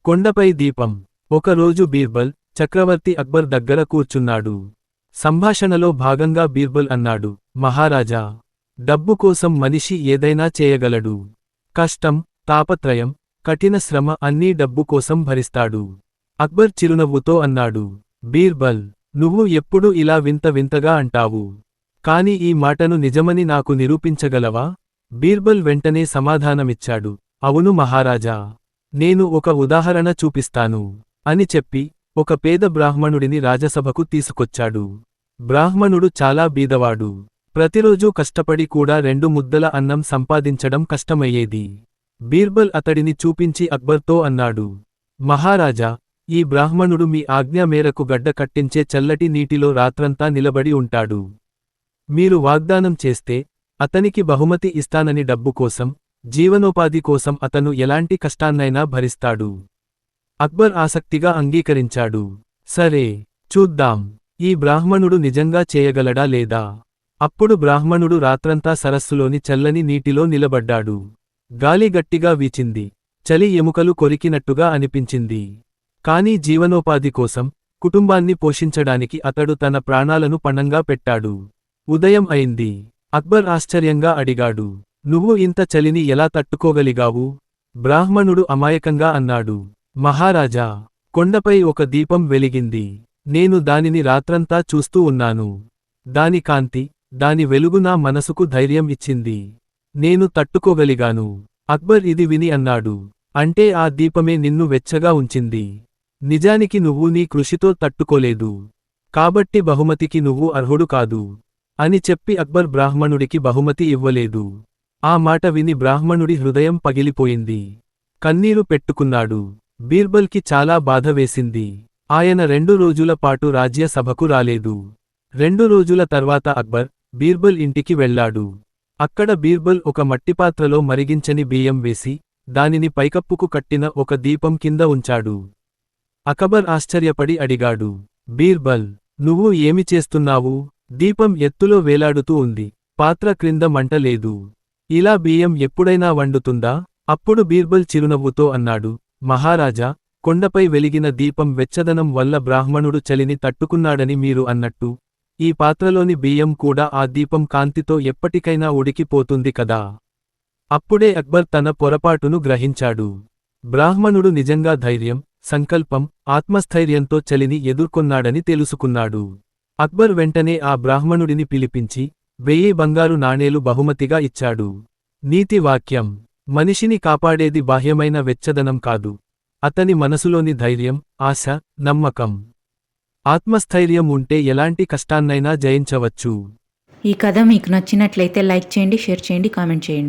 కొండపై దీపం. ఒకరోజు బీర్బల్ చక్రవర్తి అక్బర్ దగ్గర కూర్చున్నాడు. సంభాషణలో భాగంగా బీర్బల్ అన్నాడు, మహారాజా, డబ్బు కోసం మనిషి ఏదైనా చేయగలడు. కష్టం, తాపత్రయం, కఠిన శ్రమ అన్నీ డబ్బు కోసం భరిస్తాడు. అక్బర్ చిరునవ్వుతో అన్నాడు, బీర్బల్, నువ్వు ఎప్పుడు ఇలా వింత వింతగా అంటావు. కాని ఈ మాటను నిజమని నాకు నిరూపించగలవా? బీర్బల్ వెంటనే సమాధానమిచ్చాడు, అవును మహారాజా, నేను ఒక ఉదాహరణ చూపిస్తాను అని చెప్పి ఒక పేద బ్రాహ్మణుడిని రాజసభకు తీసుకొచ్చాడు. బ్రాహ్మణుడు చాలా బీదవాడు. ప్రతిరోజూ కష్టపడి కూడా 2 ముద్దల అన్నం సంపాదించడం కష్టమయ్యేది. బీర్బల్ అతడిని చూపించి అక్బర్తో అన్నాడు, మహారాజా, ఈ బ్రాహ్మణుడు మీ ఆజ్ఞ మేరకు గడ్డ కట్టించే చల్లటి నీటిలో రాత్రంతా నిలబడి ఉంటాడు. మీరు వాగ్దానం చేస్తే అతనికి బహుమతి ఇస్తానని డబ్బు కోసం, జీవనోపాధి కోసం అతను ఎలాంటి కష్టాన్నైనా భరిస్తాడు. అక్బర్ ఆసక్తిగా అంగీకరించాడు. సరే, చూద్దాం, ఈ బ్రాహ్మణుడు నిజంగా చేయగలడా లేదా? అప్పుడు బ్రాహ్మణుడు రాత్రంతా సరస్సులోని చల్లని నీటిలో నిలబడ్డాడు. గాలి గట్టిగా వీచింది. చలి ఎముకలు కొరికినట్టుగా అనిపించింది. కానీ జీవనోపాధి కోసం, కుటుంబాన్ని పోషించడానికి అతడు తన ప్రాణాలను పణంగా పెట్టాడు. ఉదయం అయింది. అక్బర్ ఆశ్చర్యంగా అడిగాడు, నువ్వు ఇంత చలిని ఎలా తట్టుకోగలిగావు? బ్రాహ్మణుడు అమాయకంగా అన్నాడు, మహారాజా, కొండపై ఒక దీపం వెలిగింది. నేను దానిని రాత్రంతా చూస్తూ ఉన్నాను. దాని కాంతి, దాని వెలుగు నా మనసుకు ధైర్యం ఇచ్చింది. నేను తట్టుకోగలిగాను. అక్బర్ ఇది విని అన్నాడు, అంటే ఆ దీపమే నిన్ను వెచ్చగా ఉంచింది. నిజానికి నువ్వు నీ కృషితో తట్టుకోలేదు. కాబట్టి బహుమతికి నువ్వు అర్హుడు కాదు అని చెప్పి అక్బర్ బ్రాహ్మణుడికి బహుమతి ఇవ్వలేదు. ఆ మాట విని బ్రాహ్మణుడి హృదయం పగిలిపోయింది. కన్నీరు పెట్టుకున్నాడు. బీర్బల్కి చాలా బాధ వేసింది. ఆయన 2 రోజుల పాటు రాజ్యసభకు రాలేదు. 2 రోజుల తర్వాత అక్బర్, బీర్బల్ ఇంటికి వెళ్లాడు. అక్కడ బీర్బల్ ఒక మట్టిపాత్రలో మరిగించని బియ్యం వేసి, దానిని పైకప్పుకు కట్టిన ఒక దీపం కింద ఉంచాడు. అక్బర్ ఆశ్చర్యపడి అడిగాడు, బీర్బల్, నువ్వు ఏమి చేస్తున్నావు? దీపం ఎత్తులో వేలాడుతూ ఉంది. పాత్ర క్రింద మంట లేదు. ఇలా బియ్యం ఎప్పుడైనా వండుతుందా? అప్పుడు బీర్బల్ చిరునవ్వుతో అన్నాడు, మహారాజా, కొండపై వెలిగిన దీపం వెచ్చదనం వల్ల బ్రాహ్మణుడు చలిని తట్టుకున్నాడని మీరు అన్నట్టు, ఈ పాత్రలోని బియ్యం కూడా ఆ దీపం కాంతితో ఎప్పటికైనా ఉడికిపోతుంది కదా. అప్పుడే అక్బర్ తన పొరపాటును గ్రహించాడు. బ్రాహ్మణుడు నిజంగా ధైర్యం, సంకల్పం, ఆత్మస్థైర్యంతో చలిని ఎదుర్కొన్నాడని తెలుసుకున్నాడు. అక్బర్ వెంటనే ఆ బ్రాహ్మణుడిని పిలిపించి 1000 బంగారు నాణేలు బహుమతిగా ఇచ్చాడు. నీతి వాక్యం: మనిషిని కాపాడేది బాహ్యమైన వెచ్చదనం కాదు, అతని మనసులోని ధైర్యం, ఆశ, నమ్మకం. ఆత్మస్థైర్యం ఉంటే ఎలాంటి కష్టాన్నైనా జయించవచ్చు. ఈ కథ మీకు నచ్చినట్లయితే లైక్ చేయండి, షేర్ చేయండి, కామెంట్ చేయండి.